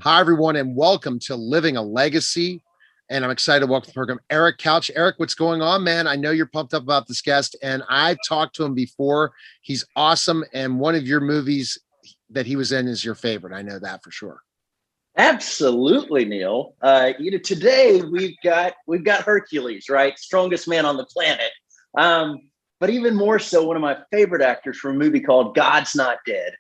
Hi, everyone, and welcome to Living a Legacy. And I'm excited to welcome to the program Eric Couch. Eric, what's going on, man? I know you're pumped up about this guest, and I've talked to him before. He's awesome, and one of your movies that he was in is your favorite. I know that for sure. Absolutely, Neil. Today we've got Hercules, right? Strongest man on the planet. But even more so, one of my favorite actors from a movie called God's Not Dead,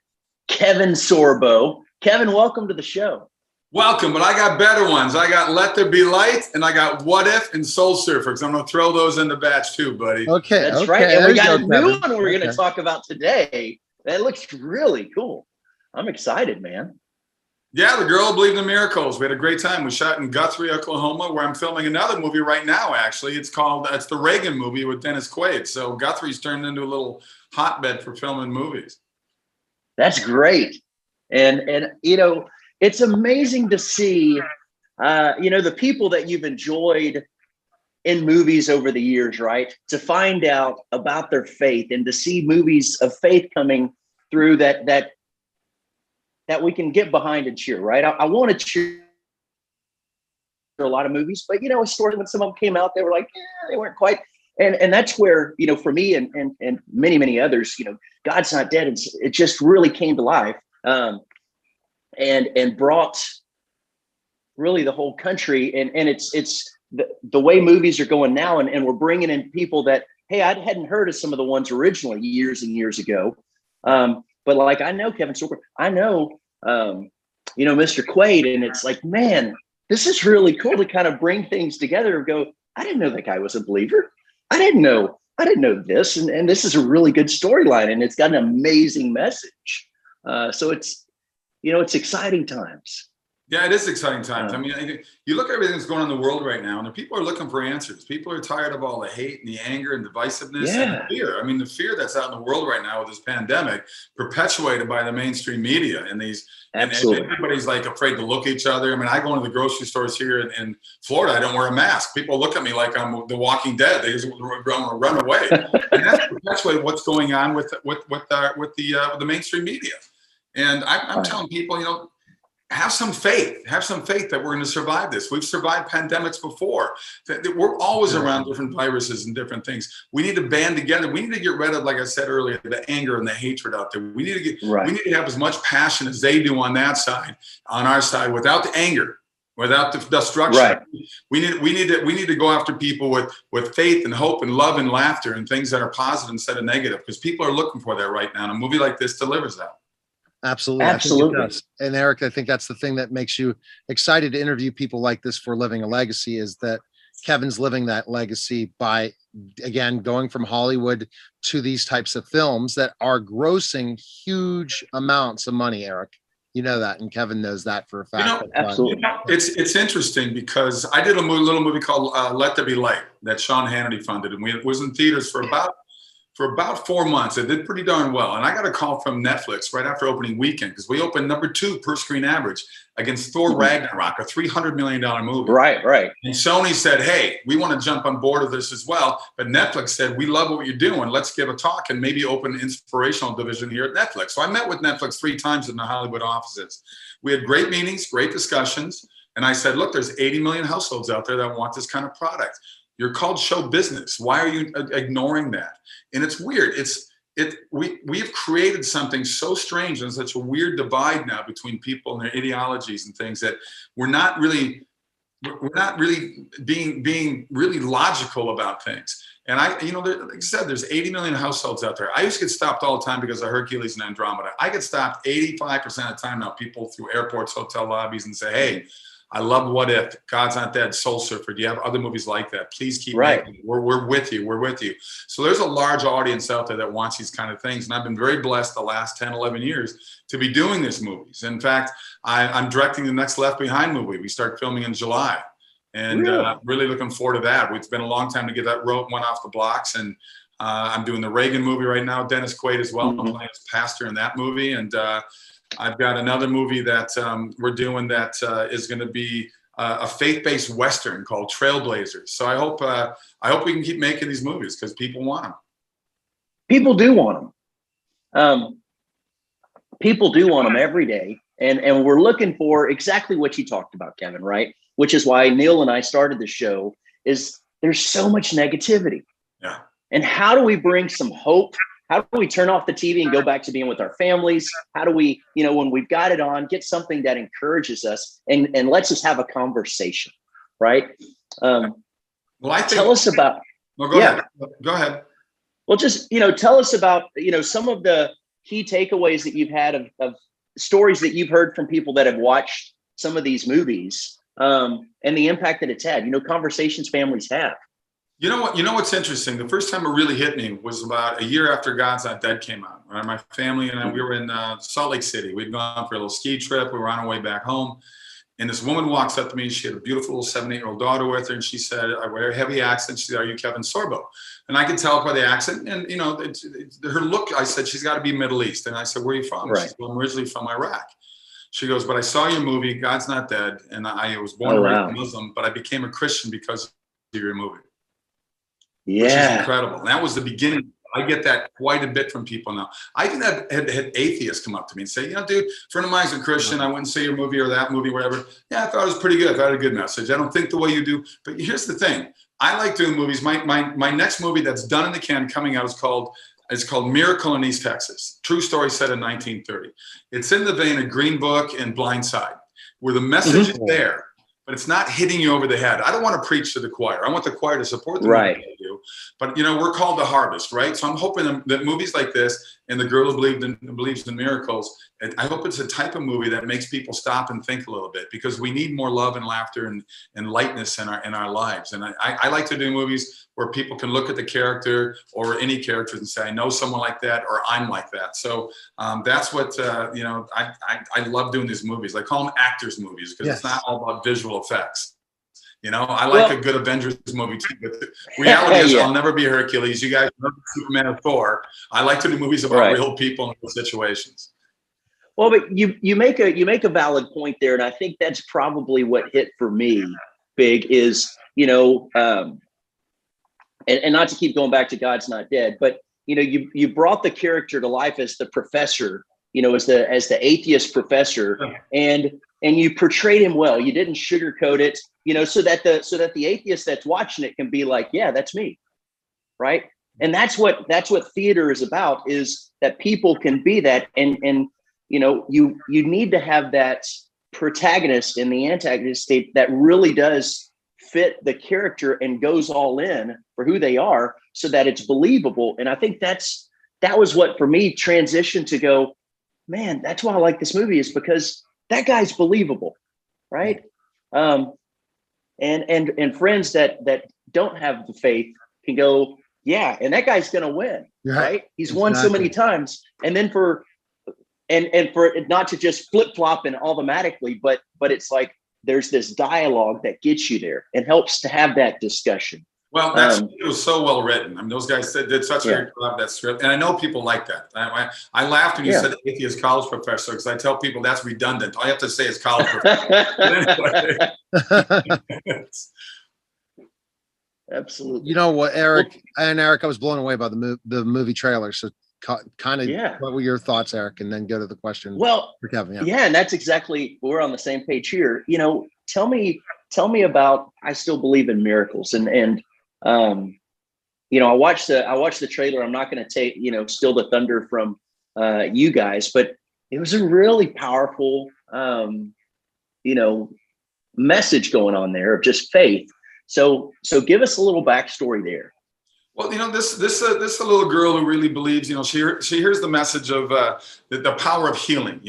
Kevin Sorbo. Kevin, welcome to the show. Welcome, but I got better ones. I got Let There Be Light, and I got What If and Soul Surfer, because I'm going to throw those in the batch too, buddy. Okay, that's right. And we got a new one we're going to talk about today. That looks really cool. I'm excited, man. Yeah, The Girl Who Believed in Miracles. We had a great time. We shot in Guthrie, Oklahoma, where I'm filming another movie right now, actually. It's the Reagan movie with Dennis Quaid. So Guthrie's turned into a little hotbed for filming movies. That's great. And it's amazing to see, the people that you've enjoyed in movies over the years, right? To find out about their faith and to see movies of faith coming through that we can get behind and cheer, right? I want to cheer a lot of movies, but historically when some of them came out, they were like, they weren't quite. And that's where, for me and many, many others, God's Not Dead. It just really came to life and brought really the whole country. And it's the way movies are going now. And we're bringing in people that, hey, I hadn't heard of some of the ones originally years and years ago. But like, I know Kevin Sorbo, I know, Mr. Quaid, and it's like, man, this is really cool to kind of bring things together and go, I didn't know that guy was a believer. I didn't know this. And this is a really good storyline, and it's got an amazing message. So it's exciting times. Yeah, it is exciting times. I mean, you look at everything that's going on in the world right now, and people are looking for answers. People are tired of all the hate and the anger and divisiveness and the fear. I mean, the fear that's out in the world right now with this pandemic, perpetuated by the mainstream media and these. Absolutely. And everybody's like afraid to look at each other. I mean, I go into the grocery stores here in Florida. I don't wear a mask. People look at me like I'm the Walking Dead. They just run away. And that's perpetuated what's going on with the mainstream media. And I'm telling people, have some faith that we're going to survive this. We've survived pandemics before. We're always around different viruses and different things. We need to band together. We need to get rid of, like I said earlier, the anger and the hatred out there. We need to have as much passion as they do on that side, on our side, without the anger, without the destruction. Right. We need to go after people with faith and hope and love and laughter and things that are positive instead of negative, because people are looking for that right now. And a movie like this delivers that. Absolutely. I think it does. And Eric, I think that's the thing that makes you excited to interview people like this for Living a Legacy, is that Kevin's living that legacy by, again, going from Hollywood to these types of films that are grossing huge amounts of money, Eric. You know that, and Kevin knows that for a fact. Absolutely. It's interesting because I did a little movie called Let There Be Light that Sean Hannity funded, and it was in theaters for about 4 months. It did pretty darn well. And I got a call from Netflix right after opening weekend, because we opened number 2 per screen average against Thor Ragnarok, a $300 million movie. Right. And Sony said, hey, we want to jump on board with this as well. But Netflix said, we love what you're doing. Let's give a talk and maybe open an inspirational division here at Netflix. So I met with Netflix 3 times in the Hollywood offices. We had great meetings, great discussions. And I said, look, there's 80 million households out there that want this kind of product. You're called show business. Why are you ignoring that? And it's weird. We've created something so strange and such a weird divide now between people and their ideologies and things, that we're not really being really logical about things. And like I said, there's 80 million households out there. I used to get stopped all the time because of Hercules and Andromeda. I get stopped 85% of the time now, people through airports, hotel lobbies, and say, hey, I love What If, God's Not Dead, Soul Surfer. Do you have other movies like that? Please keep making it. We're with you. We're with you. So there's a large audience out there that wants these kind of things. And I've been very blessed the last 10, 11 years to be doing these movies. In fact, I'm directing the next Left Behind movie. We start filming in July. And really looking forward to that. It's been a long time to get that one off the blocks. And I'm doing the Reagan movie right now, Dennis Quaid as well. I'm playing as pastor in that movie. And I've got another movie that we're doing that is going to be a faith-based Western called Trailblazers. So I hope we can keep making these movies because people want them. People do want them. People do want them every day. And we're looking for exactly what you talked about, Kevin, right? Which is why Neil and I started the show, is there's so much negativity. Yeah. And how do we bring some hope? How do we turn off the TV and go back to being with our families? How do we, when we've got it on, get something that encourages us and lets us have a conversation, right? Well, I think, tell us about. Well, go ahead. Go ahead. Well, just, tell us about, some of the key takeaways that you've had of stories that you've heard from people that have watched some of these movies, and the impact that it's had, conversations families have. You know what's interesting? The first time it really hit me was about a year after God's Not Dead came out. Right? My family and I, we were in Salt Lake City. We'd gone for a little ski trip. We were on our way back home. And this woman walks up to me. She had a beautiful little 7-8-year-old daughter with her. And she said, I wear a heavy accent. She said, are you Kevin Sorbo? And I could tell by the accent. And, her look, I said, she's got to be Middle East. And I said, where are you from? Right. She said, well, I'm originally from Iraq. She goes, but I saw your movie, God's Not Dead. And I was born and raised Muslim, but I became a Christian because of your movie. Yeah. Which is incredible. And that was the beginning. I get that quite a bit from people now. I even had atheists come up to me and say, dude, a friend of mine's a Christian. I wouldn't say your movie or that movie, whatever. Yeah, I thought it was pretty good. I thought it had a good message. I don't think the way you do. But here's the thing. I like doing movies. My next movie that's done in the can coming out is called Miracle in East Texas. True story set in 1930. It's in the vein of Green Book and Blind Side, where the message is there, but it's not hitting you over the head. I don't want to preach to the choir. I want the choir to support the movie they do. But we're called to harvest, right? So I'm hoping that movies like this and The Girl Who Believes in Miracles, I hope it's a type of movie that makes people stop and think a little bit, because we need more love and laughter and lightness in our lives. And I like to do movies where people can look at the character or any character and say, I know someone like that, or I'm like that. So that's what, I love doing these movies. I call them actors movies, because it's not all about visual effects. I like a good Avengers movie too, but the reality is I'll never be Hercules. You guys know Superman or Thor. I like to do movies about real people and real situations. Well, but you make a valid point there, and I think that's probably what hit for me big is, and not to keep going back to God's Not Dead, but you brought the character to life as the professor, as the atheist professor, and you portrayed him well. You didn't sugarcoat it, so that the atheist that's watching it can be like, yeah, that's me, right? And that's what theater is about, is that people can be that, and you need to have that protagonist and the antagonist state that really does fit the character and goes all in for who they are, so that it's believable. And I think that was what for me transitioned to go, man, that's why I like this movie, is because that guy's believable, right? And friends that don't have the faith can go, yeah, and that guy's gonna win, right? He's won so many times. And then for it not to just flip-flop and automatically, but it's like there's this dialogue that gets you there and helps to have that discussion. Well, it was so well written. I mean, those guys did such a great job of that script, and I know people like that. I laughed when you said atheist college professor, because I tell people that's redundant. All you have to say is college professor. Absolutely. You know what, Eric? I was blown away by the movie trailer. So kind of, what were your thoughts, Eric? And then go to the question. Well, for Kevin. And that's exactly, we're on the same page here. Tell me about I Still Believe in Miracles, and I watched the trailer. I'm not going to take steal the thunder from you guys, but it was a really powerful message going on there of just faith. So give us a little backstory there. Well, this a little girl who really believes. She hears the message of the power of healing.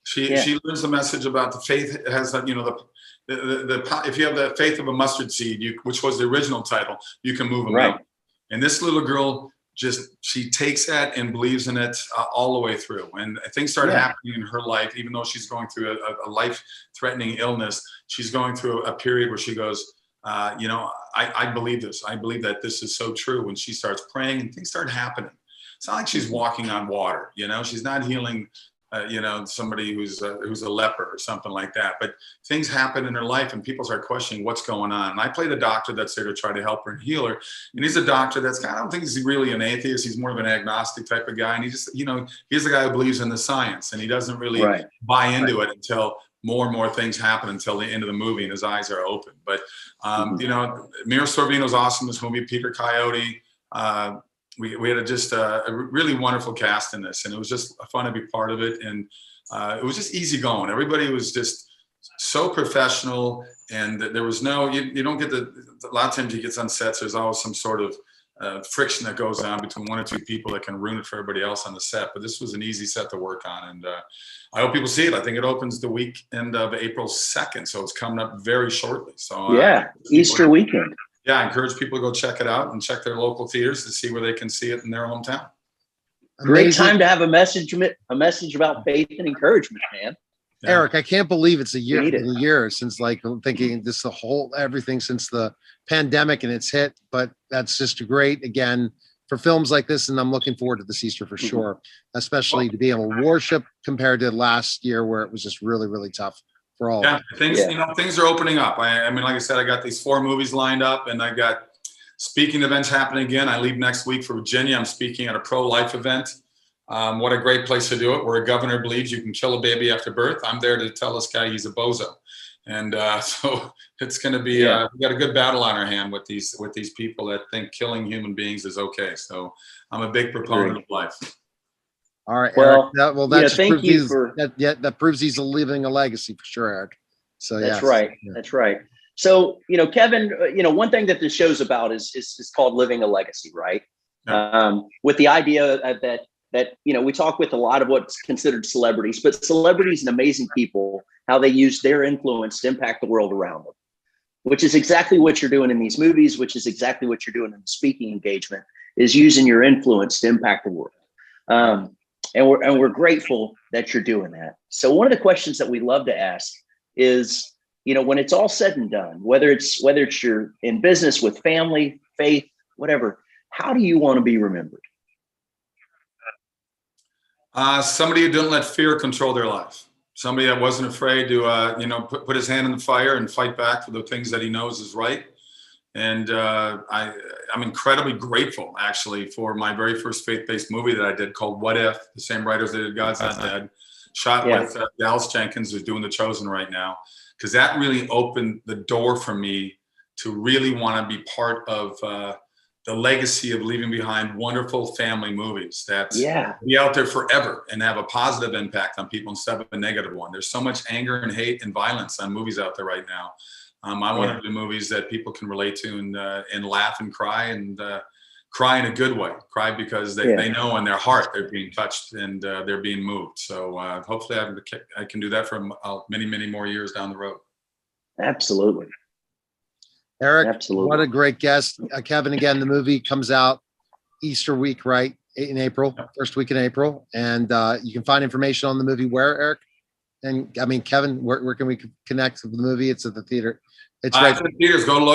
She learns the message about the faith has if you have the faith of a mustard seed, which was the original title, you can move a mountain. And this little girl she takes that and believes in it all the way through. And things start happening in her life, even though she's going through a life-threatening illness. She's going through a period where she goes, I believe this. I believe that this is so true. When she starts praying and things start happening, it's not like she's walking on water. She's not healing somebody who's a leper or something like that. But things happen in their life and people start questioning what's going on. And I play the doctor that's there to try to help her and heal her. And he's a doctor I don't think he's really an atheist. He's more of an agnostic type of guy. And he just, he's the guy who believes in the science, and he doesn't really buy into it until more and more things happen until the end of the movie and his eyes are open. But, Mira Sorvino's awesome in this movie, Peter Coyote. We had a really wonderful cast in this, and it was just fun to be part of it. And it was just easy going. Everybody was just so professional, and there was no, you don't get a lot of times you get on sets, there's always some sort of friction that goes on between one or two people that can ruin it for everybody else on the set. But this was an easy set to work on, and I hope people see it. I think it opens the weekend of April 2nd, so it's coming up very shortly. So Easter weekend. Yeah, I encourage people to go check it out and check their local theaters to see where they can see it in their hometown. Great time to have a message about faith and encouragement, man. Yeah. Eric, I can't believe it's a year since, I'm thinking this everything since the pandemic and it's hit, but that's just great again for films like this. And I'm looking forward to this Easter for sure, especially to be able to worship compared to last year where it was just really, really tough. Things are opening up. I mean, like I said, I got these 4 movies lined up, and I got speaking events happening again. I leave next week for Virginia. I'm speaking at a pro-life event. What a great place to do it, where a governor believes you can kill a baby after birth. I'm there to tell this guy he's a bozo. And so it's going to be, we got a good battle on our hand with these people that think killing human beings is okay. So I'm a big proponent of life. All right, well, Eric, that proves he's leaving a legacy for sure, Eric. So that's right. Yeah. That's right. So, Kevin, one thing that this show's about is called living a legacy, right? Yeah. With the idea that we talk with a lot of what's considered celebrities, but celebrities and amazing people, how they use their influence to impact the world around them, which is exactly what you're doing in these movies, which is exactly what you're doing in the speaking engagement, is using your influence to impact the world. And we're grateful that you're doing that. So one of the questions that we love to ask is, when it's all said and done, whether it's you're in business with family, faith, whatever, how do you want to be remembered? Somebody who didn't let fear control their life. Somebody that wasn't afraid to, put his hand in the fire and fight back for the things that he knows is right. And I'm incredibly grateful, actually, for my very first faith-based movie that I did called What If, the same writers that did God's Not Dead, shot with Dallas Jenkins, who's doing The Chosen right now, because that really opened the door for me to really want to be part of the legacy of leaving behind wonderful family movies that be out there forever and have a positive impact on people instead of a negative one. There's so much anger and hate and violence on movies out there right now. I want to do movies that people can relate to and laugh and cry and cry in a good way. Cry because they know in their heart they're being touched and they're being moved. So hopefully I can do that for many, many more years down the road. Absolutely. Eric, what a great guest. Kevin, again, the movie comes out Easter week, right? In April, first week in April. And you can find information on the movie where, Eric? And I mean, Kevin, where can we connect with the movie? It's at the theater. It's right. The theaters. Go to.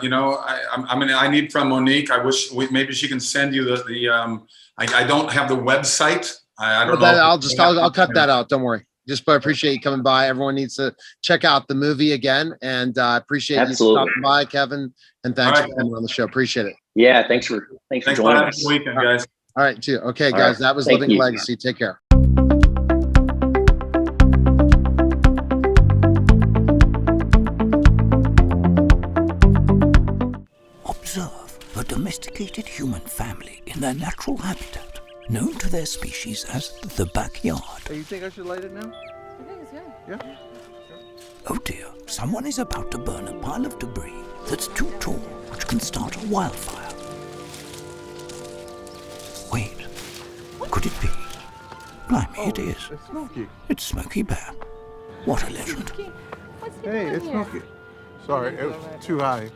I need from Monique. I wish maybe she can send you the. I don't have the website. I don't know. I'll cut that out. Don't worry. But I appreciate you coming by. Everyone needs to check out the movie again, and I appreciate you stopping by, Kevin. And thanks for coming on the show. Appreciate it. Yeah, thanks for joining us. Weekend, guys. All right, too. Okay, guys, that was Living Legacy. Take care. Observe a domesticated human family in their natural habitat, known to their species as the backyard. Hey, you think I should light it now? I think it's good. Yeah? Oh dear, someone is about to burn a pile of debris that's too tall, which can start a wildfire. Wait, could it be? Blimey, it is. It's Smokey. It's Smokey Bear. What a legend. Hey, it's Smokey. Sorry, it was too high.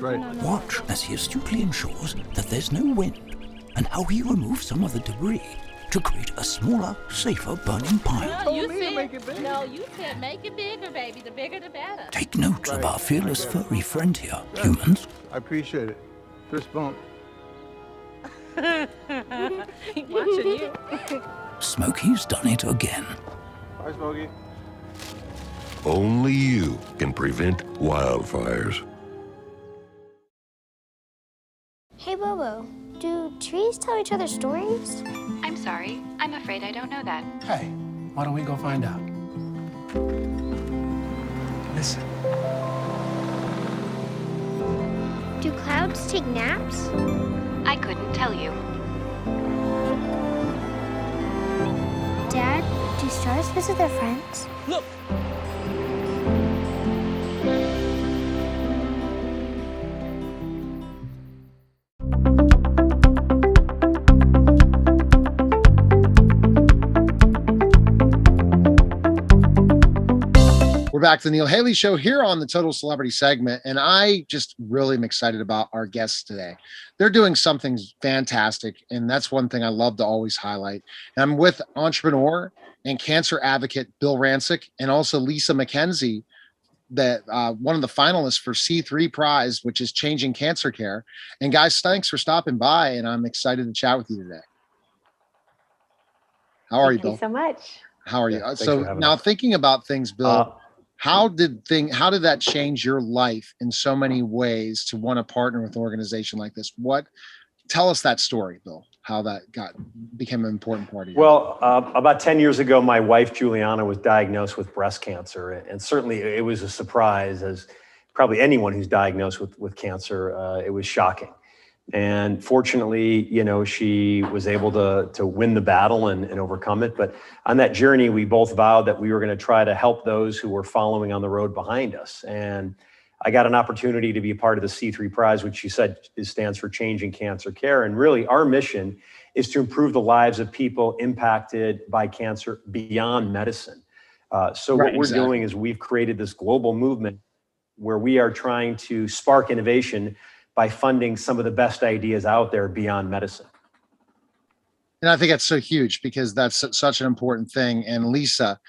Right. Watch as he astutely ensures that there's no wind, and how he removes some of the debris to create a smaller, safer burning pile. No, you said make it bigger, baby. The bigger the better. Take note of our fearless furry friend here, humans. I appreciate it. Fist bump. Watching you. Smokey's done it again. Bye, Smokey. Only you can prevent wildfires. Hey, Bobo, do trees tell each other stories? I'm sorry. I'm afraid I don't know that. Hey, why don't we go find out? Listen. Do clouds take naps? I couldn't tell you. Dad, do stars visit their friends? Look! We're back to the Neil Haley Show here on the Total Celebrity segment, and I just really am excited about our guests today. They're doing something fantastic, and that's one thing I love to always highlight. And I'm with entrepreneur and cancer advocate Bill Rancic, and also Lisa McKenzie, that one of the finalists for C3 Prize, which is Changing Cancer Care. And guys, thanks for stopping by, and I'm excited to chat with you today. How are you, Bill? Thank you so much. How are you? Yeah, So now thinking about things, Bill, how did that change your life in so many ways to want to partner with an organization like this? Tell us that story, Bill, how that became an important part of you. Well, about 10 years ago, my wife, Juliana, was diagnosed with breast cancer. And certainly it was a surprise, as probably anyone who's diagnosed with cancer, it was shocking. And fortunately, she was able to win the battle and overcome it. But on that journey, we both vowed that we were going to try to help those who were following on the road behind us. And I got an opportunity to be a part of the C3 Prize, which you said stands for Changing Cancer Care. And really, our mission is to improve the lives of people impacted by cancer beyond medicine. So what we're doing is we've created this global movement where we are trying to spark innovation by funding some of the best ideas out there beyond medicine. And I think that's so huge because that's such an important thing. And Lisa,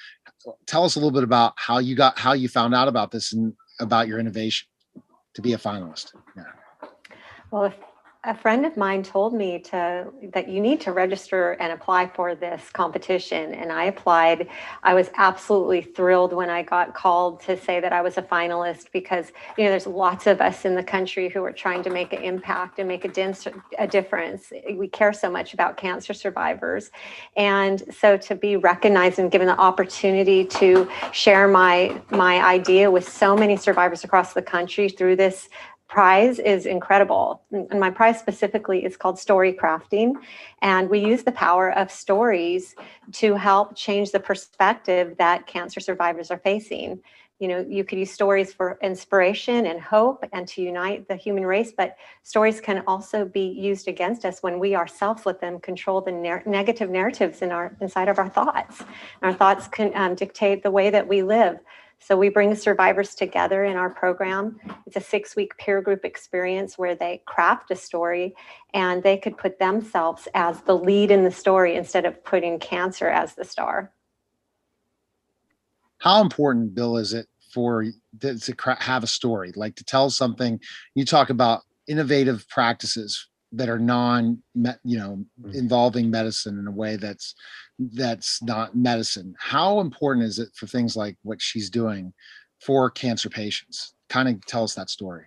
tell us a little bit about how you found out about this and about your innovation to be a finalist. Yeah. Well, a friend of mine told me that you need to register and apply for this competition. And I applied. I was absolutely thrilled when I got called to say that I was a finalist because, there's lots of us in the country who are trying to make an impact and make a difference. We care so much about cancer survivors. And so to be recognized and given the opportunity to share my idea with so many survivors across the country through this prize is incredible. And my prize specifically is called Story Crafting. And we use the power of stories to help change the perspective that cancer survivors are facing. You could use stories for inspiration and hope and to unite the human race, but stories can also be used against us when we ourselves let them control the negative narratives inside of our thoughts. Our thoughts can dictate the way that we live. So we bring survivors together in our program. It's a 6-week peer group experience where they craft a story and they could put themselves as the lead in the story instead of putting cancer as the star. How important, Bill, is it to have a story, like to tell something? You talk about innovative practices that are involving medicine in a way that's not medicine. How important is it for things like what she's doing for cancer patients? Kind of tell us that story.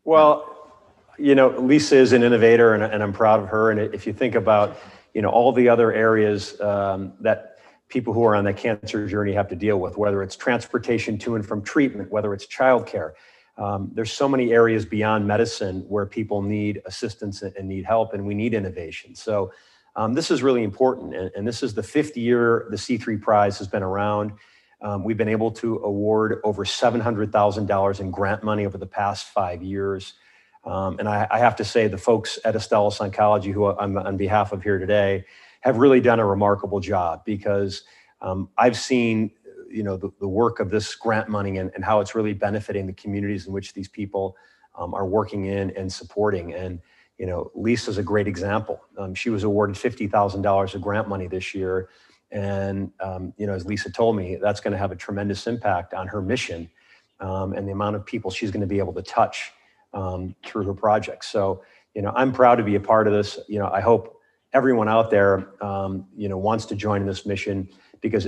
Well, Lisa is an innovator and I'm proud of her. And if you think about, all the other areas that people who are on the cancer journey have to deal with, whether it's transportation to and from treatment, whether it's childcare, there's so many areas beyond medicine where people need assistance and need help, and we need innovation. So this is really important. And this is the 5th year the C3 Prize has been around. We've been able to award over $700,000 in grant money over the past 5 years. And I have to say the folks at Astellas Oncology, who I'm on behalf of here today, have really done a remarkable job because I've seen the work of this grant money and how it's really benefiting the communities in which these people are working in and supporting. And, Lisa's a great example. She was awarded $50,000 of grant money this year. And, as Lisa told me, that's going to have a tremendous impact on her mission and the amount of people she's going to be able to touch through her project. So, I'm proud to be a part of this. I hope everyone out there, wants to join this mission, because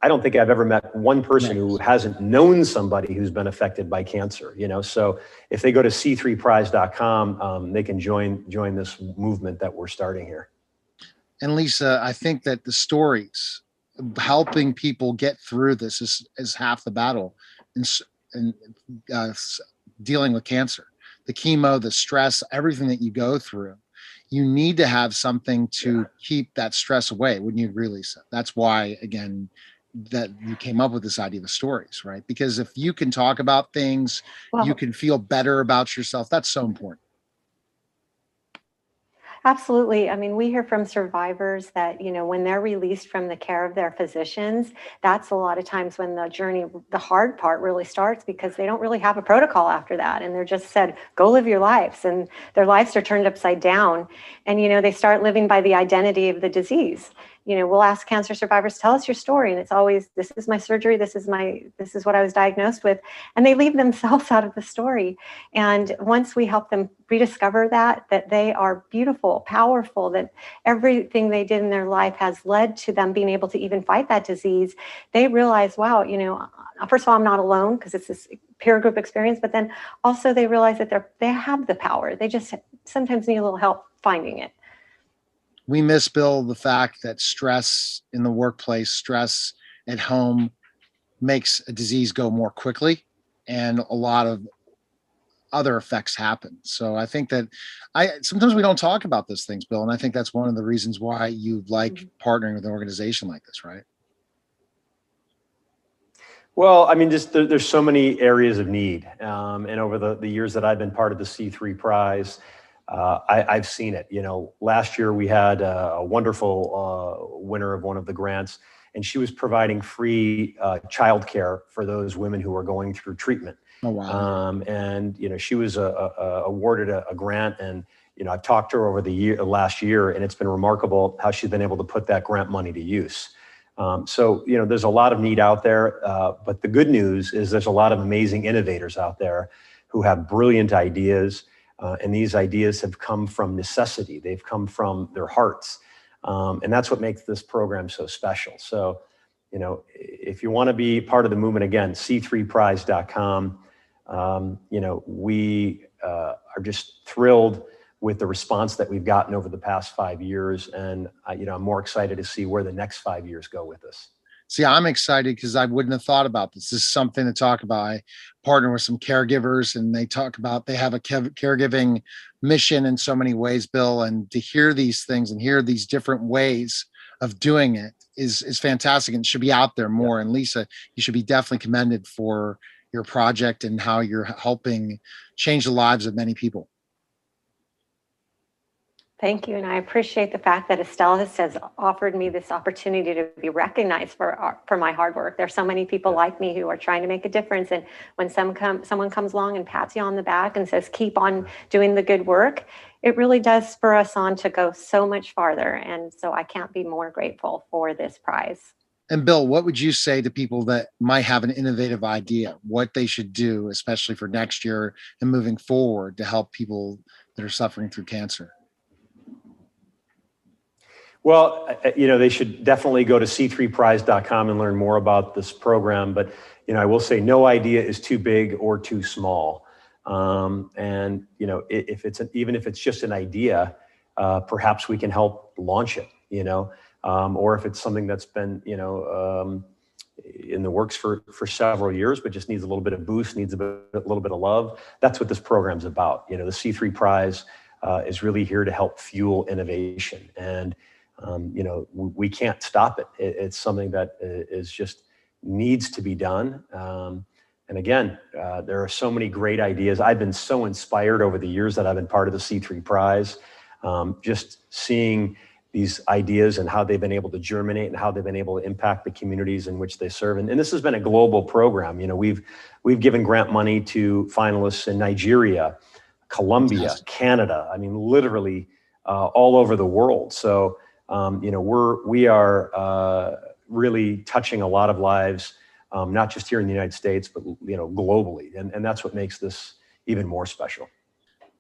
I don't think I've ever met one person who hasn't known somebody who's been affected by cancer, So if they go to c3prize.com, they can join this movement that we're starting here. And Lisa, I think that the stories helping people get through this is half the battle in dealing with cancer. The chemo, the stress, everything that you go through. You need to have something to keep that stress away. Wouldn't you agree, Lisa? That's why, again, that you came up with this idea of the stories, right? Because if you can talk about things, you can feel better about yourself. That's so important. Absolutely. I mean, we hear from survivors that, when they're released from the care of their physicians, that's a lot of times when the journey, the hard part really starts, because they don't really have a protocol after that. And they're just said, go live your lives. And their lives are turned upside down. And, they start living by the identity of the disease. We'll ask cancer survivors, tell us your story. And it's always, this is my surgery. This is what I was diagnosed with. And they leave themselves out of the story. And once we help them rediscover that they are beautiful, powerful, that everything they did in their life has led to them being able to even fight that disease, they realize, wow, first of all, I'm not alone, because it's this peer group experience, but then also they realize that they have the power. They just sometimes need a little help finding it. We miss, Bill, the fact that stress in the workplace, stress at home makes a disease go more quickly, and a lot of other effects happen. So I think that sometimes we don't talk about those things, Bill. And I think that's one of the reasons why you like partnering with an organization like this, right? Well, I mean, there's so many areas of need. And over the years that I've been part of the C3 Prize, I've seen it. Last year we had a wonderful winner of one of the grants, and she was providing free childcare for those women who are going through treatment. Oh, wow. And she was awarded a grant, and I've talked to her over the last year, and it's been remarkable how she's been able to put that grant money to use. So there's a lot of need out there, but the good news is there's a lot of amazing innovators out there who have brilliant ideas. And these ideas have come from necessity. They've come from their hearts. And that's what makes this program so special. So, if you want to be part of the movement, again, c3prize.com. We are just thrilled with the response that we've gotten over the past 5 years. And, I'm more excited to see where the next 5 years go with this. See, I'm excited because I wouldn't have thought about this. This is something to talk about. I partner with some caregivers, and they talk about they have a caregiving mission in so many ways, Bill. And to hear these things and hear these different ways of doing it is fantastic, and should be out there more. And Lisa, you should be definitely commended for your project and how you're helping change the lives of many people. Thank you. And I appreciate the fact that Estelle has offered me this opportunity to be recognized for my hard work. There's so many people like me who are trying to make a difference. And when someone comes along and pats you on the back and says, keep on doing the good work, it really does spur us on to go so much farther. And so I can't be more grateful for this prize. And Bill, what would you say to people that might have an innovative idea, what they should do, especially for next year and moving forward, to help people that are suffering through cancer? Well, they should definitely go to c3prize.com and learn more about this program. But, I will say no idea is too big or too small. And, even if it's just an idea, perhaps we can help launch it, or if it's something that's been, in the works for several years, but just needs a little bit of boost, needs a little bit of love. That's what this program's about. The C3 Prize is really here to help fuel innovation. And, we can't stop it. It's something that is just needs to be done. And again, there are so many great ideas. I've been so inspired over the years that I've been part of the C3 Prize, just seeing these ideas and how they've been able to germinate and how they've been able to impact the communities in which they serve. And this has been a global program. We've given grant money to finalists in Nigeria, Colombia, Canada. I mean, literally all over the world. So, we are really touching a lot of lives, not just here in the United States, but, globally. And that's what makes this even more special.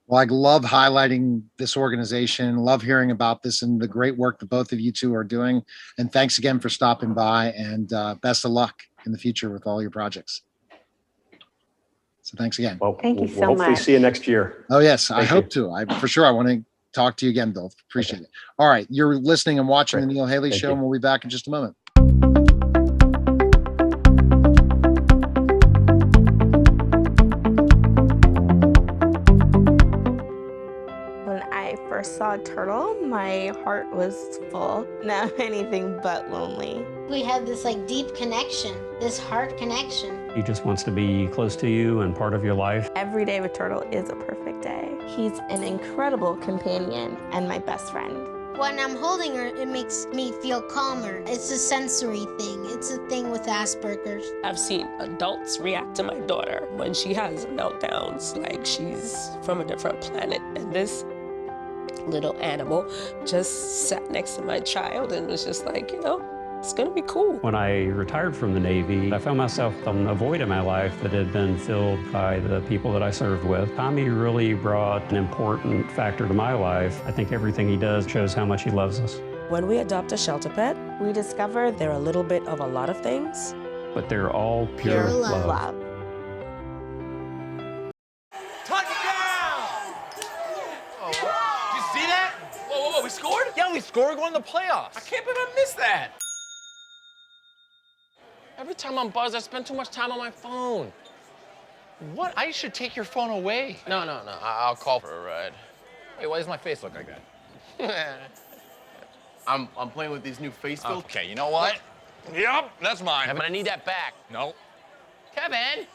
Well, I love highlighting this organization, love hearing about this and the great work that both of you two are doing. And thanks again for stopping by, and best of luck in the future with all your projects. So thanks again. Well, Thank you we'll so hopefully much. see you next year. Oh, yes, I Thank hope you. to. I want to talk to you again, Bill. Appreciate it. All right. You're listening and watching Great. the Neil Haley Thank Show, you. and we'll be back in just a moment. When I first saw Turtle, my heart was full. Now anything but lonely. We have this like deep connection, this heart connection. He just wants to be close to you and part of your life. Every day with Turtle is a perfect day. He's an incredible companion and my best friend. When I'm holding her, it makes me feel calmer. It's a sensory thing. It's a thing with Asperger's. I've seen adults react to my daughter when she has meltdowns, like she's from a different planet. And this little animal just sat next to my child and was just like, you know, it's gonna be cool. When I retired from the Navy, I found myself on a void in my life that had been filled by the people that I served with. Tommy really brought an important factor to my life. I think everything he does shows how much he loves us. When we adopt a shelter pet, we discover they're a little bit of a lot of things. But they're all pure love. See that? Whoa, we scored? Yeah, we scored going to the playoffs. I can't believe I missed that. Every time I'm buzzed, I spend too much time on my phone. What? I should take your phone away. No, I'll call for a ride. Wait, why does my face look like that? I'm playing with these new face filters. Okay, you know what? Yep, that's mine. But I need that back. No. Kevin!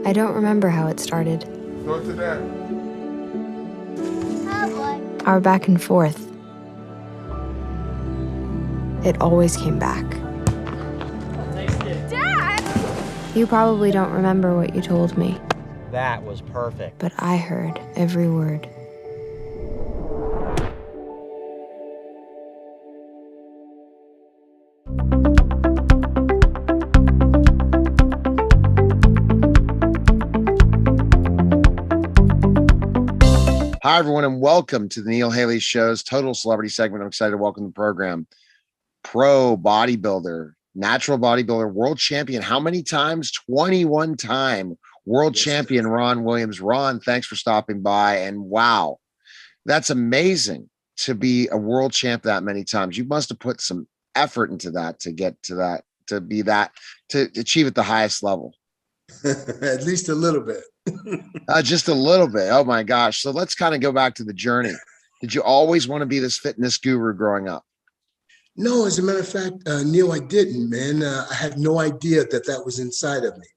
I don't remember how it started. Go to that. Our back and forth. It always came back. Dad! You probably don't remember what you told me, That was perfect. but I heard every word. Hi, everyone, and welcome to the Neil Haley Show's Total Celebrity segment. I'm excited to welcome the program. Pro bodybuilder, natural bodybuilder, world champion. How many times? 21-time world champion, Ron Williams. Ron, thanks for stopping by. And wow, that's amazing to be a world champ that many times. You must have put some effort into that to get to that, to be that, to achieve at the highest level. At least a little bit. Just a little bit. Oh my gosh. So let's kind of go back to the journey. Did you always want to be this fitness guru growing up? No, as a matter of fact, Neil, I didn't, man. I had no idea that that was inside of me.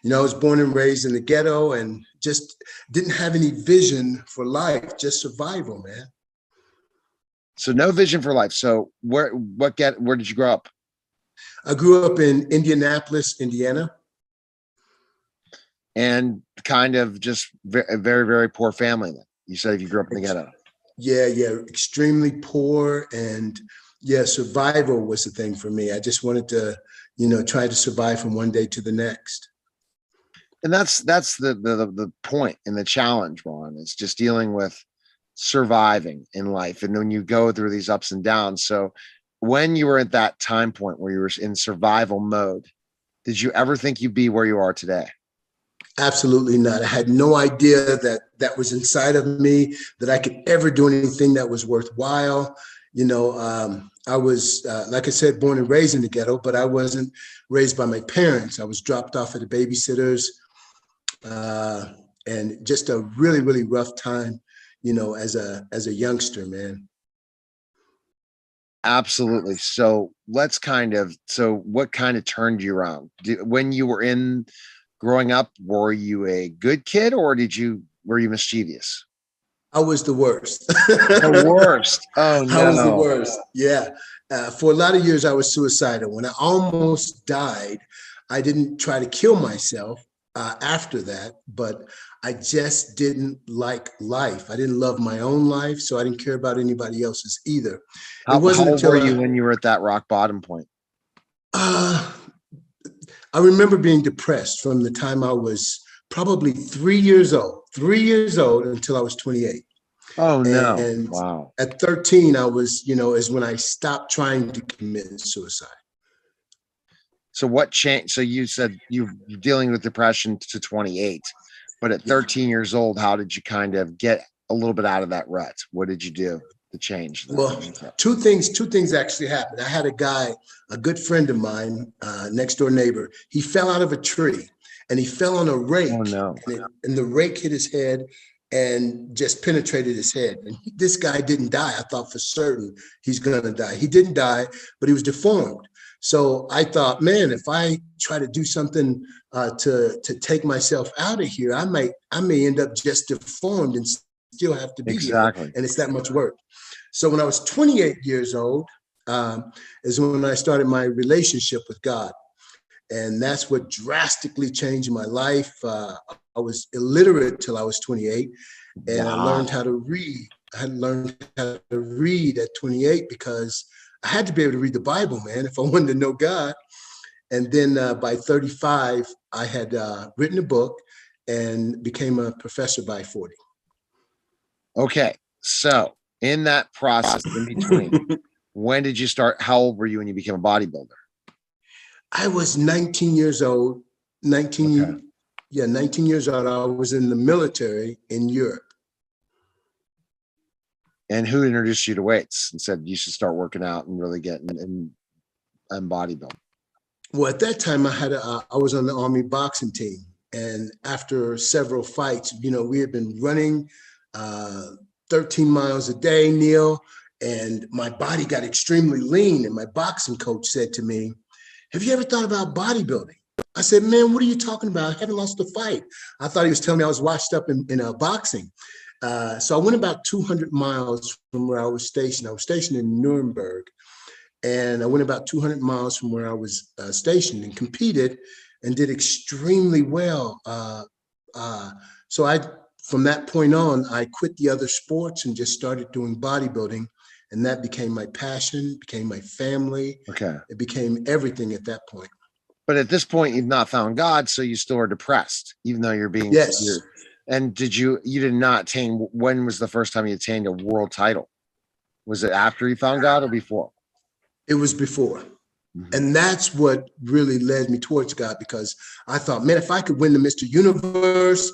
You know, I was born and raised in the ghetto and just didn't have any vision for life, just survival, man. So no vision for life. So where did you grow up? I grew up in Indianapolis, Indiana. And kind of just a very, very poor family then. You said you grew up in the ghetto. Yeah, extremely poor. And yeah, survival was the thing for me. I just wanted to, try to survive from one day to the next. And that's the point and the challenge, Ron, is just dealing with surviving in life. And when you go through these ups and downs. So when you were at that time point where you were in survival mode, did you ever think you'd be where you are today? Absolutely not. I had no idea that that was inside of me, that I could ever do anything that was worthwhile. I was, like I said, born and raised in the ghetto, but I wasn't raised by my parents. I was dropped off at the babysitters, and just a really, really rough time, as a youngster, man. Absolutely. So what kind of turned you around? When you were growing up, were you a good kid or were you mischievous? I was the worst. The worst. Oh no. I was the worst. Yeah. For a lot of years, I was suicidal. When I almost died, I didn't try to kill myself after that, but I just didn't like life. I didn't love my own life, so I didn't care about anybody else's either. How old were you when you were at that rock bottom point? I I remember being depressed from the time I was probably 3 years old until I was 28. Oh no. And Wow. at 13, I was, is when I stopped trying to commit suicide. So what changed? So you said you're dealing with depression to 28, but at 13 years old, how did you kind of get a little bit out of that rut? What did you do to change that? Well, two things actually happened. I had a good friend of mine, next door neighbor. He fell out of a tree and he fell on a rake. Oh no. And the rake hit his head and just penetrated his head. And this guy didn't die. I thought for certain he's gonna die. He didn't die, but he was deformed. So I thought, man, if I try to do something to take myself out of here, I may end up just deformed and still have to be Exactly. here. And it's that much work. So when I was 28 years old, is when I started my relationship with God. And that's what drastically changed my life. I was illiterate till I was 28, and Wow. I learned how to read. I had learned how to read at 28 because I had to be able to read the Bible, man, if I wanted to know God. And then by 35, I had written a book and became a professor by 40. Okay. So in that process in between, when did you start? How old were you when you became a bodybuilder? I was 19 years old, 19 years old. I was in the military in Europe. And who introduced you to weights and said you should start working out and really get in bodybuilding? Well, at that time, I was on the Army boxing team. And after several fights, we had been running 13 miles a day, Neil, and my body got extremely lean. And my boxing coach said to me, "Have you ever thought about bodybuilding?" I said, "Man, what are you talking about? I haven't lost a fight." I thought he was telling me I was washed up in boxing. So I went about 200 miles from where I was stationed. I was stationed in Nuremberg. And I went about 200 miles from where I was stationed and competed and did extremely well. So from that point on, I quit the other sports and just started doing bodybuilding. And that became my passion, became my family. Okay. It became everything at that point. But at this point, you've not found God, so you still are depressed, even though you're being. Yes. And you did not attain, when was the first time you attained a world title? Was it after you found God or before? It was before. Mm-hmm. And that's what really led me towards God, because I thought, man, if I could win the Mr. Universe,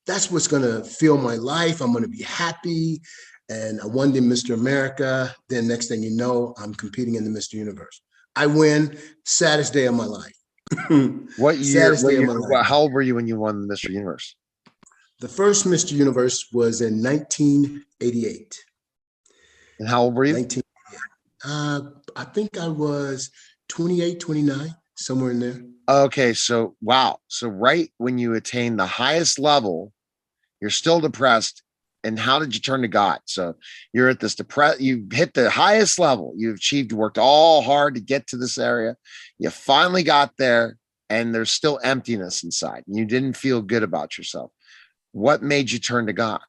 that's what's going to fill my life. I'm going to be happy. And I won the Mr. America. Then next thing you know, I'm competing in the Mr. Universe. I win, saddest day of my life. What year? How old were you when you won the Mr. Universe? The first Mr. Universe was in 1988. And how old were you? 1988. I think I was 28, 29, somewhere in there. Okay, so wow. So right when you attain the highest level, you're still depressed. And how did you turn to God? So you're at this you hit the highest level you've achieved, you worked all hard to get to this area. You finally got there and there's still emptiness inside. And you didn't feel good about yourself. What made you turn to God?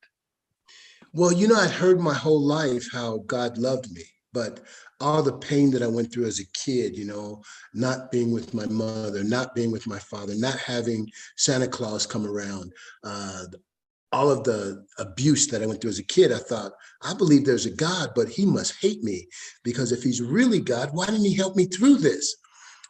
Well, I'd heard my whole life how God loved me, but all the pain that I went through as a kid, not being with my mother, not being with my father, not having Santa Claus come around, all of the abuse that I went through as a kid, I thought, I believe there's a God, but he must hate me, because if he's really God, why didn't he help me through this?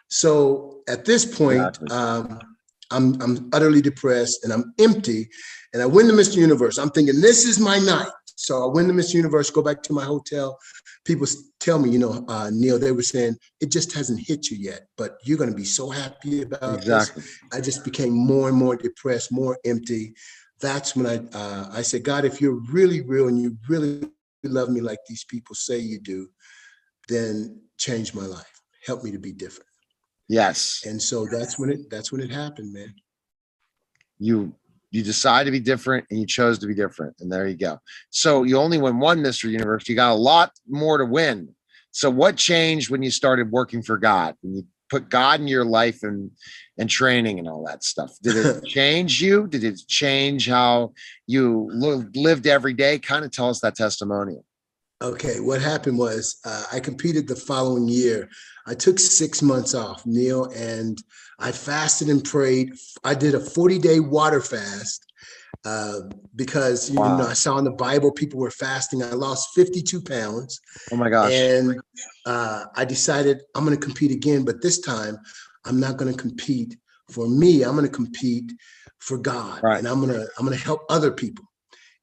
So at this point, I'm utterly depressed and I'm empty, and I win the Mr. Universe. I'm thinking, this is my night. So I win the Mr. Universe, go back to my hotel. People tell me, Neil, they were saying, it just hasn't hit you yet, but you're going to be so happy about this. I just became more and more depressed, more empty. That's when I said, God, if you're really real and you really love me like these people say you do, then change my life. Help me to be different. Yes. And so that's when it happened, man. You decided to be different and you chose to be different. And there you go. So you only won one Mr. Universe. You got a lot more to win. So what changed when you started working for God? When you put God in your life and training and all that stuff? Did it change you? Did it change how you lived every day? Kind of tell us that testimonial. Okay, what happened was I competed the following year. I took 6 months off, Neil, and I fasted and prayed. I did a 40-day water fast because you know I saw in the Bible people were fasting. I lost 52 pounds. Oh my gosh! And I decided I'm going to compete again, but this time I'm not going to compete for me. I'm going to compete for God, and I'm going to help other people.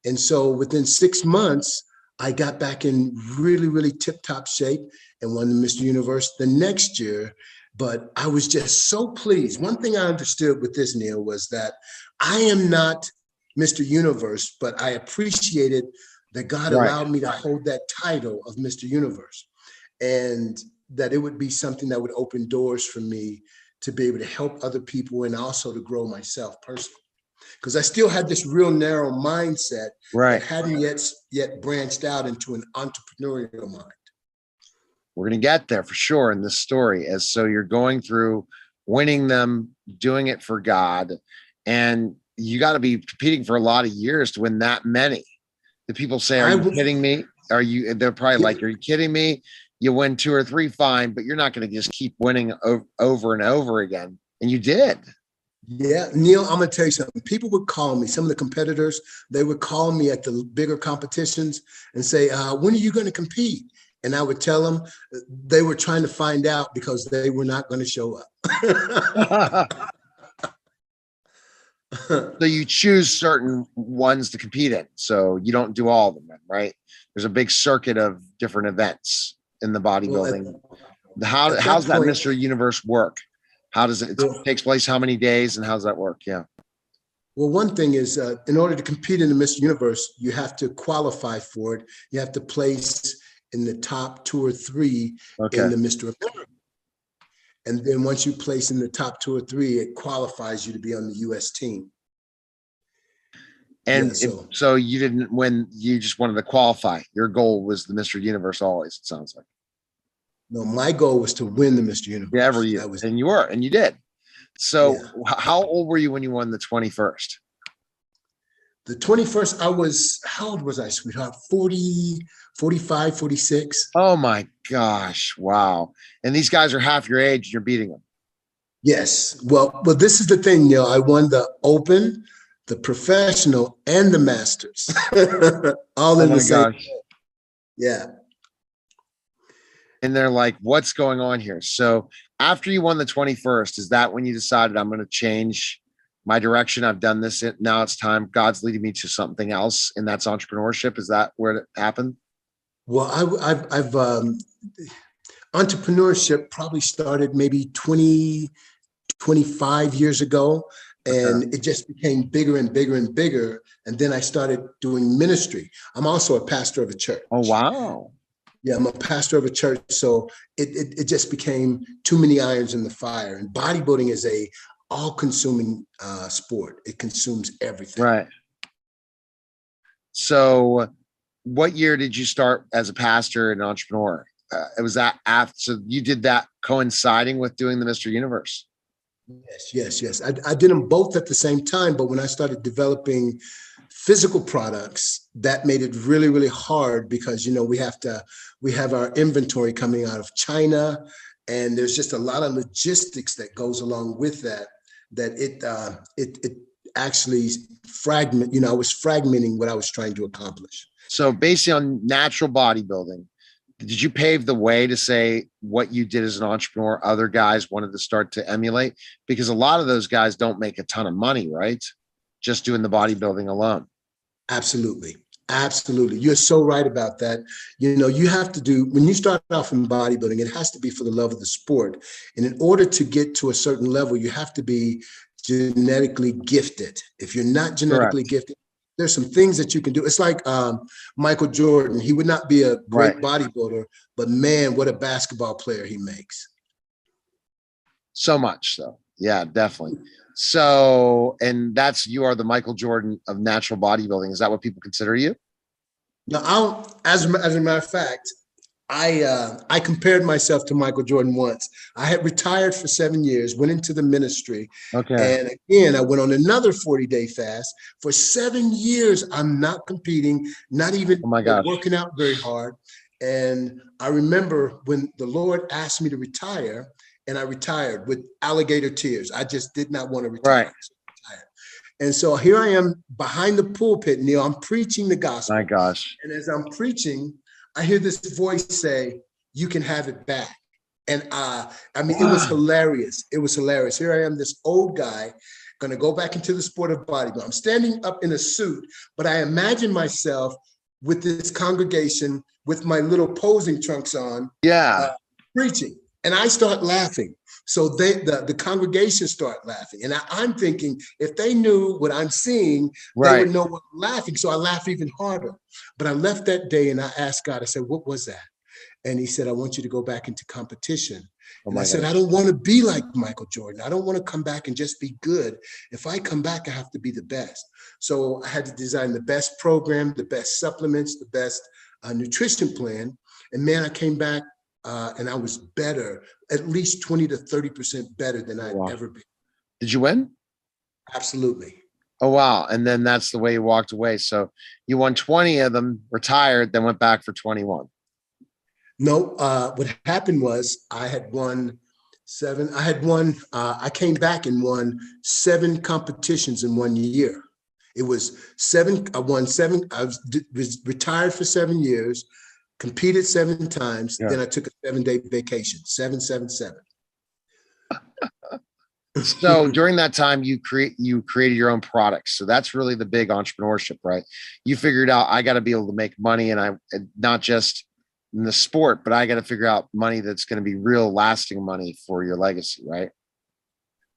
And so within 6 months, I got back in really, really tip-top shape and won the Mr. Universe the next year. But I was just so pleased. One thing I understood with this, Neil, was that I am not Mr. Universe, but I appreciated that God allowed me to hold that title of Mr. Universe, and that it would be something that would open doors for me to be able to help other people and also to grow myself personally. Because I still had this real narrow mindset that hadn't yet branched out into an entrepreneurial mind. We're going to get there for sure in this story. As so you're going through winning them, doing it for God, and you got to be competing for a lot of years to win that many. The people say, "Are you kidding me? Are you?" They're probably like, "Are you kidding me? You win 2 or 3, fine, but you're not going to just keep winning over and over again." And you did. Yeah, Neil, I'm going to tell you something. People would call me, some of the competitors, they would call me at the bigger competitions and say, when are you going to compete? And I would tell them they were trying to find out because they were not going to show up. So you choose certain ones to compete in. So you don't do all of them, right? There's a big circuit of different events in the bodybuilding. How's that Mr. Universe work? How does it takes place? How many days and how does that work? Yeah. Well, one thing is in order to compete in the Mr. Universe, you have to qualify for it. You have to place in the top 2 or 3 in the Mr. America. And then once you place in the top 2 or 3, it qualifies you to be on the US team. And so you didn't win, you just wanted to qualify. Your goal was the Mr. Universe always, it sounds like. No, my goal was to win the Mr. Universe. Yeah, every year. And you were, and you did. So how old were you when you won the 21st? The 21st, how old was I, sweetheart? 40, 45, 46. Oh my gosh. Wow. And these guys are half your age and you're beating them. Yes. Well, this is the thing, Neil. I won the Open, the Professional, and the Masters. All in the same. Gosh. Yeah. And they're like, what's going on here? So after you won the 21st, is that when you decided I'm going to change my direction? I've done this. Now it's time. God's leading me to something else. And that's entrepreneurship. Is that where it happened? Well, I've entrepreneurship probably started maybe 20, 25 years ago. And it just became bigger and bigger and bigger. And then I started doing ministry. I'm also a pastor of a church. Oh, wow. Yeah, I'm a pastor of a church. So it just became too many irons in the fire. And bodybuilding is a all-consuming sport. It consumes everything. Right. So what year did you start as a pastor and entrepreneur? It was that after, so you did that coinciding with doing the Mr. Universe? Yes. I did them both at the same time, but when I started developing physical products, that made it really, really hard because, you know, we have our inventory coming out of China, and there's just a lot of logistics that goes along with that it actually I was fragmenting what I was trying to accomplish. So based on natural bodybuilding, did you pave the way to say what you did as an entrepreneur, other guys wanted to start to emulate? Because a lot of those guys don't make a ton of money, right? Just doing the bodybuilding alone. Absolutely. You're so right about that. You know, you have to do, when you start off in bodybuilding, it has to be for the love of the sport. And in order to get to a certain level, you have to be genetically gifted. If you're not genetically gifted, there's some things that you can do. It's like Michael Jordan. He would not be a great bodybuilder, but man, what a basketball player he makes. So much so. Yeah, definitely. So, and you are the Michael Jordan of natural bodybuilding. Is that what people consider you? No, as a matter of fact, I compared myself to Michael Jordan once. I had retired for 7 years, went into the ministry. Okay. And again, I went on another 40-day fast. For 7 years, I'm not competing, not even working out very hard. And I remember when the Lord asked me to retire, and I retired with alligator tears. I just did not want to retire. Right. And so here I am behind the pulpit, Neil. I'm preaching the gospel. My gosh. And as I'm preaching, I hear this voice say, "You can have it back." And I mean, it was hilarious. It was hilarious. Here I am, this old guy, going to go back into the sport of bodybuilding. I'm standing up in a suit, but I imagine myself with this congregation with my little posing trunks on, preaching. And I start laughing. So the congregation start laughing. And I'm thinking, if they knew what I'm seeing, they would know what I'm laughing. So I laugh even harder. But I left that day and I asked God, I said, "What was that?" And he said, "I want you to go back into competition." And I said, "I don't want to be like Michael Jordan. I don't want to come back and just be good. If I come back, I have to be the best." So I had to design the best program, the best supplements, the best nutrition plan. And man, I came back and I was better, at least 20 to 30% better than I'd ever been. Did you win? Absolutely. Oh, wow. And then that's the way you walked away. So you won 20 of them, retired, then went back for 21. No, what happened was I had won 7. I came back and won 7 competitions in 1 year. It was 7. I won 7. I was retired for 7 years, competed 7 times. Then I took a 7-day vacation, 777. So during that time, you created your own products. So that's really the big entrepreneurship, right? You figured out, I got to be able to make money, and not just in the sport, but I got to figure out money that's going to be real lasting money for your legacy, right?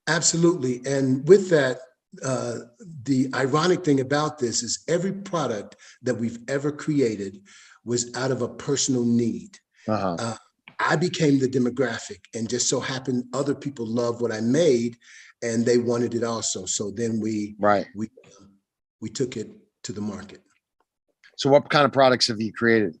Absolutely. And with that, the ironic thing about this is every product that we've ever created was out of a personal need. I became the demographic, and just so happened other people loved what I made and they wanted it also. So then we took it to the market. So what kind of products have you created?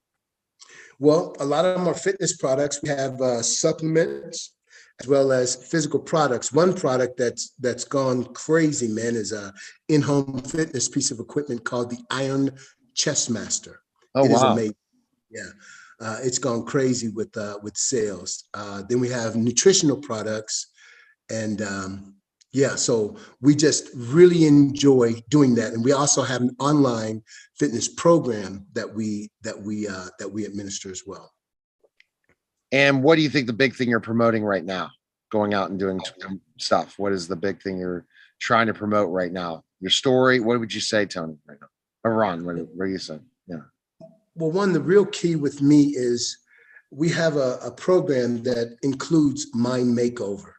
Well, a lot of them are fitness products. We have supplements as well as physical products. One product that's gone crazy, man, is a in-home fitness piece of equipment called the Iron Chest Master. Oh, it wow. is amazing. Yeah, it's gone crazy with sales. Then we have nutritional products, and so we just really enjoy doing that. And we also have an online fitness program that we administer as well. And what do you think the big thing you're promoting right now, going out and doing stuff? What is the big thing you're trying to promote right now? Your story? What would you say, Tony, right now? Or Ron, what are you saying? Yeah. Well, the real key with me is we have a program that includes mind makeover.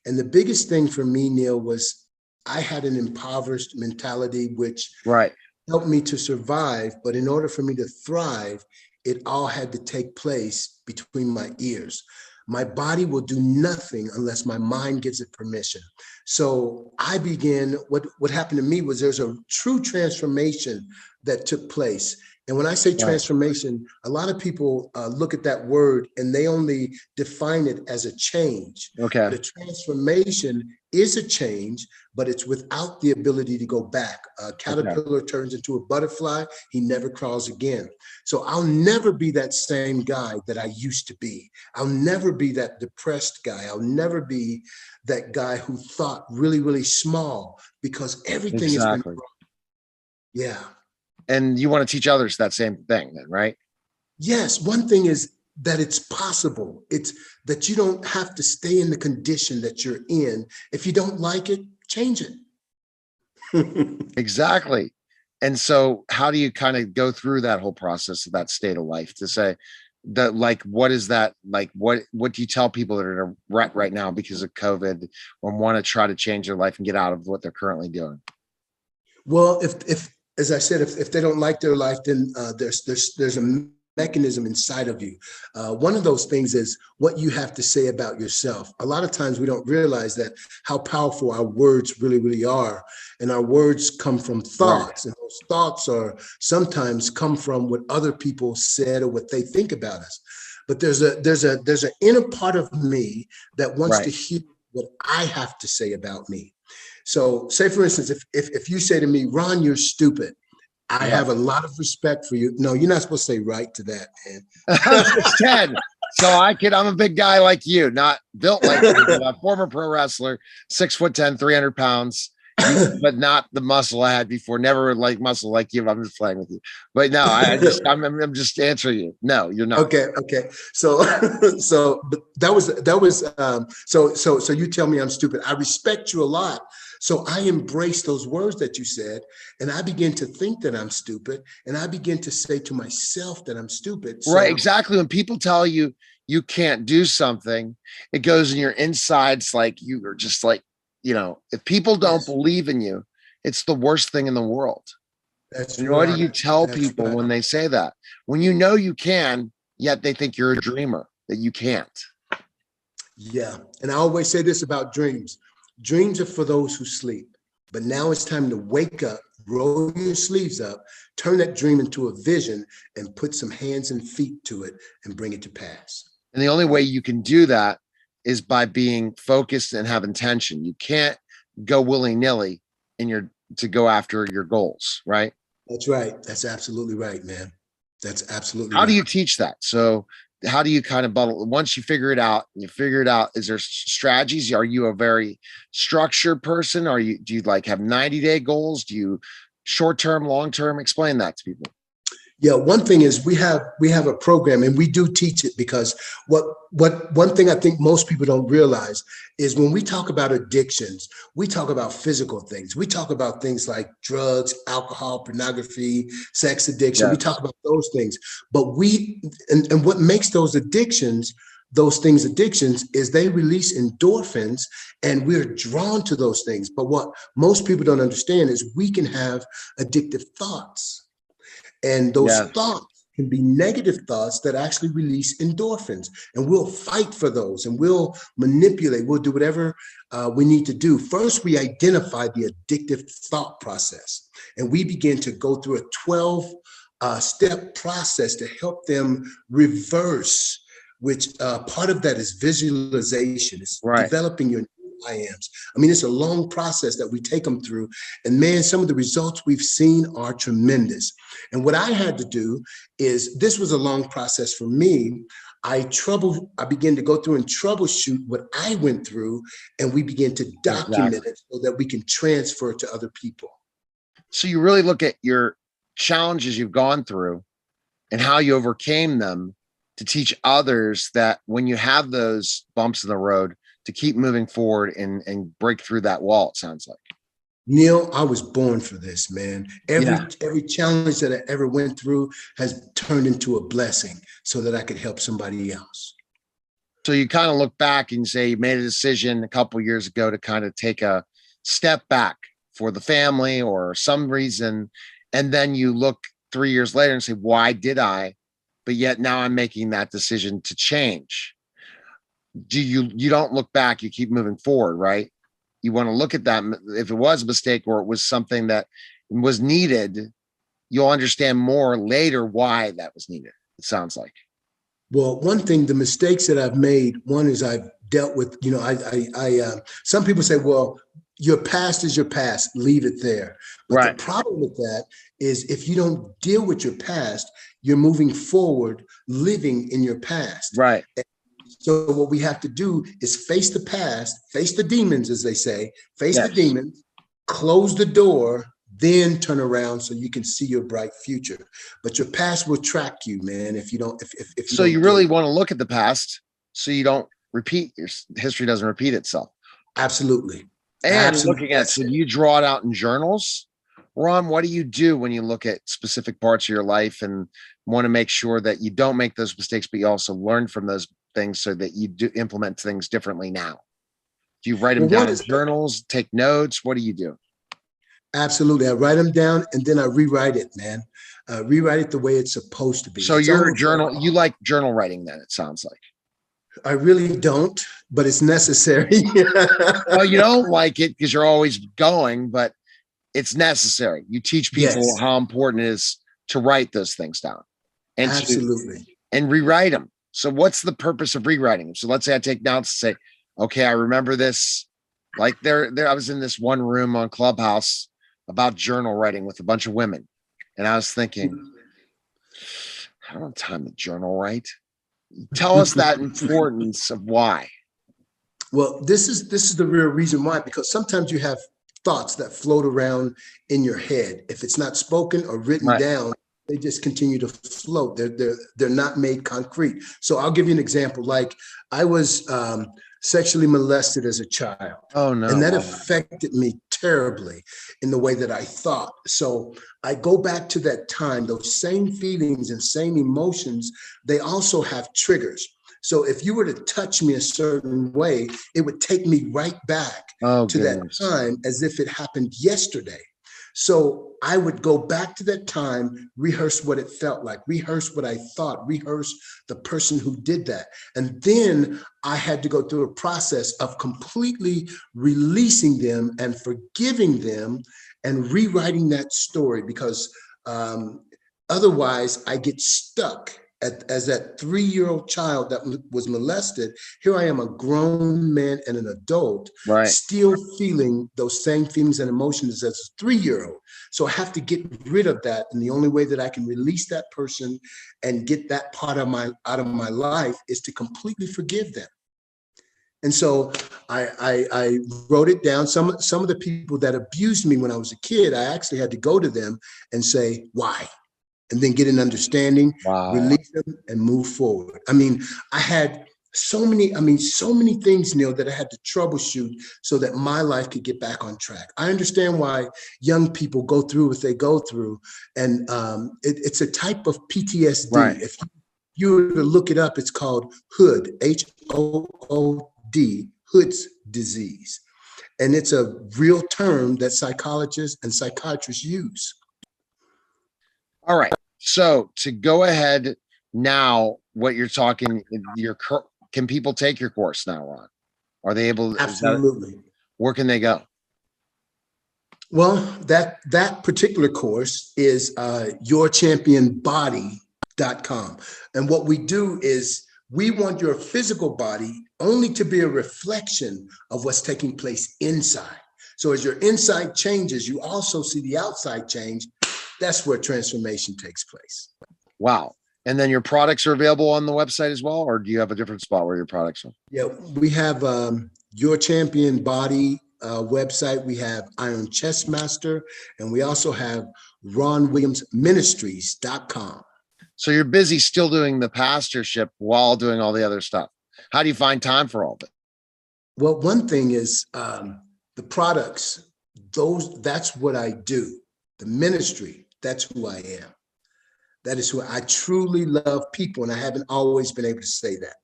And the biggest thing for me, Neil, was I had an impoverished mentality, which helped me to survive. But in order for me to thrive, it all had to take place between my ears. My body will do nothing unless my mind gives it permission. So I began, what happened to me was there's a true transformation that took place. And when I say transformation, a lot of people look at that word and they only define it as a change. Okay. The transformation is a change, but it's without the ability to go back. A caterpillar turns into a butterfly, he never crawls again. So I'll never be that same guy that I used to be. I'll never be that depressed guy. I'll never be that guy who thought really, really small, because everything has been wrong. Yeah. And you want to teach others that same thing then, right? Yes. One thing is that it's possible. It's that you don't have to stay in the condition that you're in. If you don't like it, change it. Exactly. And so how do you kind of go through that whole process of that state of life to say that, like, what is that? Like, what do you tell people that are in a rut right now because of COVID or want to try to change their life and get out of what they're currently doing? Well, if as I said, if they don't like their life, then there's a mechanism inside of you. One of those things is what you have to say about yourself. A lot of times we don't realize that how powerful our words really, really are. And our words come from thoughts. And those thoughts are sometimes come from what other people said or what they think about us. but there's an inner part of me that wants Right. to hear what I have to say about me. So say, for instance, if you say to me, Ron, you're stupid, I have a lot of respect for you. No, you're not supposed to say right to that, man. I'm 6'10", so I'm a big guy like you, not built like you, but a former pro wrestler, 6'10", 300 pounds, but not the muscle I had before. Never like muscle like you. I'm just playing with you. But no, I'm just answering you. No, you're not. Okay. So, but that was so you tell me I'm stupid. I respect you a lot. So I embrace those words that you said, and I begin to think that I'm stupid, and I begin to say to myself that I'm stupid. So, Right, exactly. When people tell you you can't do something, it goes in your insides like you are just like, if people don't believe in you, it's the worst thing in the world. That's And what do right. you tell That's people right. when they say that? When you know you can, yet they think you're a dreamer, that you can't. Yeah. And I always say this about dreams. Dreams are for those who sleep. But now it's time to wake up, roll your sleeves up, turn that dream into a vision, and put some hands and feet to it and bring it to pass. And the only way you can do that is by being focused and have intention. You can't go willy-nilly to go after your goals, right? That's right. That's absolutely right, man. That's absolutely How right. do you teach that? So how do you kind of bundle once you figure it out, is there strategies? Are you a very structured person? Do you like have 90-day goals? Do you short-term, long-term? Explain that to people. Yeah, one thing is we have a program, and we do teach it, because one thing I think most people don't realize is when we talk about addictions, we talk about physical things. We talk about things like drugs, alcohol, pornography, sex addiction. Yeah. We talk about those things. But and what makes those addictions is they release endorphins, and we're drawn to those things. But what most people don't understand is we can have addictive thoughts. And those thoughts can be negative thoughts that actually release endorphins. And we'll fight for those, and we'll manipulate. We'll do whatever we need to do. First, we identify the addictive thought process, and we begin to go through a 12-step process to help them reverse, which part of that is visualization. It's developing your I ams. I mean, it's a long process that we take them through. And man, some of the results we've seen are tremendous. And what I had to do is, this was a long process for me. I began to go through and troubleshoot what I went through, and we began to document it so that we can transfer it to other people. So you really look at your challenges you've gone through and how you overcame them to teach others that when you have those bumps in the road, to keep moving forward and break through that wall, it sounds like. Neil, I was born for this, man. Every challenge that I ever went through has turned into a blessing so that I could help somebody else. So you kind of look back and say you made a decision a couple of years ago to kind of take a step back for the family or some reason. And then you look 3 years later and say, why did I? But yet now I'm making that decision to change. You don't look back, you keep moving forward, right? You want to look at that. If it was a mistake or it was something that was needed, you'll understand more later why that was needed, it sounds like. Well, one thing, the mistakes that I've made, one is I've dealt with, some people say, well, your past is your past, leave it there. But the problem with that is if you don't deal with your past, you're moving forward, living in your past. Right. So what we have to do is face the past, face the demons, as they say, face the demons, close the door, then turn around so you can see your bright future. But your past will track you, man, if you don't. If so you really want to look at the past so you don't repeat, your history doesn't repeat itself. Absolutely. And looking at, so you draw it out in journals. Ron, what do you do when you look at specific parts of your life and want to make sure that you don't make those mistakes, but you also learn from those things so that you do implement things differently now? Do you write them down in journals, take notes? What do you do? Absolutely. I write them down and then I rewrite it, man. Rewrite it the way it's supposed to be. So you're a journal, you like journal writing then, it sounds like. I really don't, but it's necessary. Well, you don't like it because you're always going, but it's necessary. You teach people how important it is to write those things down. And absolutely. And rewrite them. So what's the purpose of rewriting them? So let's say I take notes and say, okay, I remember this. Like there, I was in this one room on Clubhouse about journal writing with a bunch of women. And I was thinking, I don't have time to journal write. Tell us that importance of why. Well, this is the real reason why, because sometimes you have thoughts that float around in your head. If it's not spoken or written down, they just continue to float. They're not made concrete. So I'll give you an example. Like I was sexually molested as a child. Oh no. And that affected me terribly in the way that I thought. So I go back to that time, those same feelings and same emotions, they also have triggers. So if you were to touch me a certain way, it would take me right back to that time as if it happened yesterday. So I would go back to that time, rehearse what it felt like, rehearse what I thought, rehearse the person who did that. And then I had to go through a process of completely releasing them and forgiving them and rewriting that story, because otherwise I get stuck. As that 3-year-old child that was molested, here I am, a grown man and an adult, still feeling those same feelings and emotions as a 3-year-old. So I have to get rid of that. And the only way that I can release that person and get that part of out of my life is to completely forgive them. And so I wrote it down. Some of the people that abused me when I was a kid, I actually had to go to them and say, why? And then get an understanding, release them, and move forward. I mean, I had so many things, Neil, that I had to troubleshoot so that my life could get back on track. I understand why young people go through what they go through. And it's a type of PTSD. Right. If you were to look it up, it's called HOOD, HOOD, Hood's disease. And it's a real term that psychologists and psychiatrists use. All right. So to go ahead now, what you're talking, can people take your course now, Ron? Are they able? Absolutely. Where can they go? Well, that particular course is yourchampionbody.com. And what we do is we want your physical body only to be a reflection of what's taking place inside. So as your inside changes, you also see the outside change. That's where transformation takes place. Wow. And then your products are available on the website as well, or do you have a different spot where your products are? Yeah, we have Your Champion Body website. We have Iron Chest Master, and we also have RonWilliamsMinistries.com. So you're busy still doing the pastorship while doing all the other stuff. How do you find time for all of it? Well, one thing is the products, that's what I do. The ministry, that's who I am. That is who I truly love people, and I haven't always been able to say that.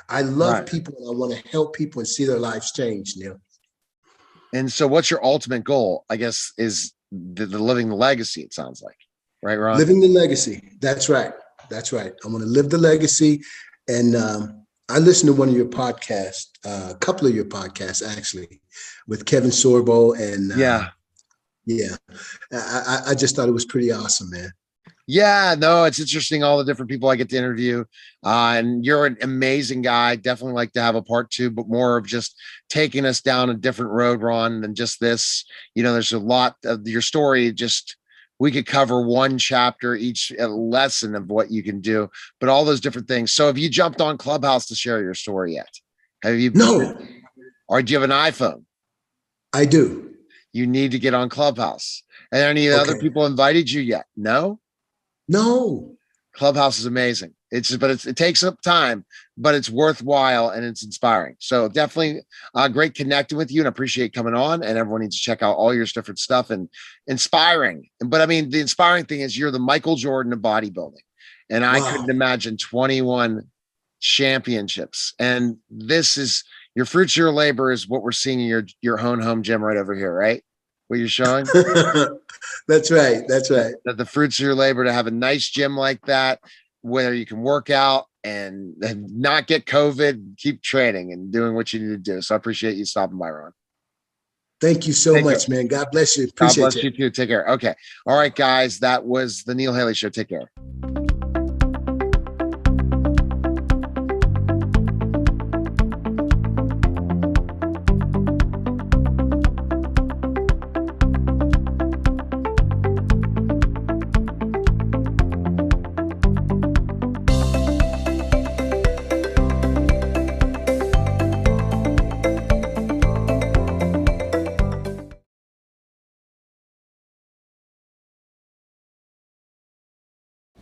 I love people, and I want to help people and see their lives change, Neil. And so what's your ultimate goal, I guess, is the living the legacy, it sounds like. Right, Ron? Living the legacy. That's right. That's right. I want to live the legacy. And I listened to one of your podcasts, a couple of your podcasts, actually, with Kevin Sorbo. And I just thought it was pretty awesome, man. Yeah, no, it's interesting, all the different people I get to interview. And you're an amazing guy. Definitely like to have a part 2, but more of just taking us down a different road, Ron, than just this. You know, there's a lot of your story. Just we could cover one chapter, each lesson of what you can do, but all those different things. So have you jumped on Clubhouse to share your story yet? Have you? No. Or do you have an iPhone? I do. You need to get on Clubhouse. And any other people invited you yet? No? No. Clubhouse is amazing. It takes up time, but it's worthwhile and it's inspiring. So definitely great connecting with you, and appreciate coming on. And everyone needs to check out all your different stuff and inspiring. But I mean, the inspiring thing is you're the Michael Jordan of bodybuilding, and I couldn't imagine 21 championships. And this is your fruits of your labor is what we're seeing in your home gym right over here, right? What you're showing. That's right. That's right. That the fruits of your labor to have a nice gym like that, where you can work out and not get COVID, keep training and doing what you need to do. So I appreciate you stopping by, Ron. Thank you so much, man. God bless you. Appreciate God bless you too. Take care. Okay. All right, guys. That was the Neil Haley Show. Take care.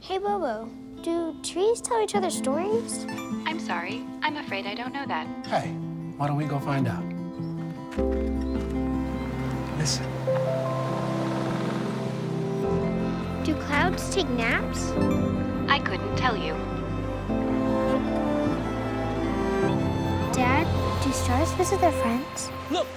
Hey, Bobo, do trees tell each other stories? I'm sorry. I'm afraid I don't know that. Hey, why don't we go find out? Listen. Do clouds take naps? I couldn't tell you. Dad, do stars visit their friends? Look,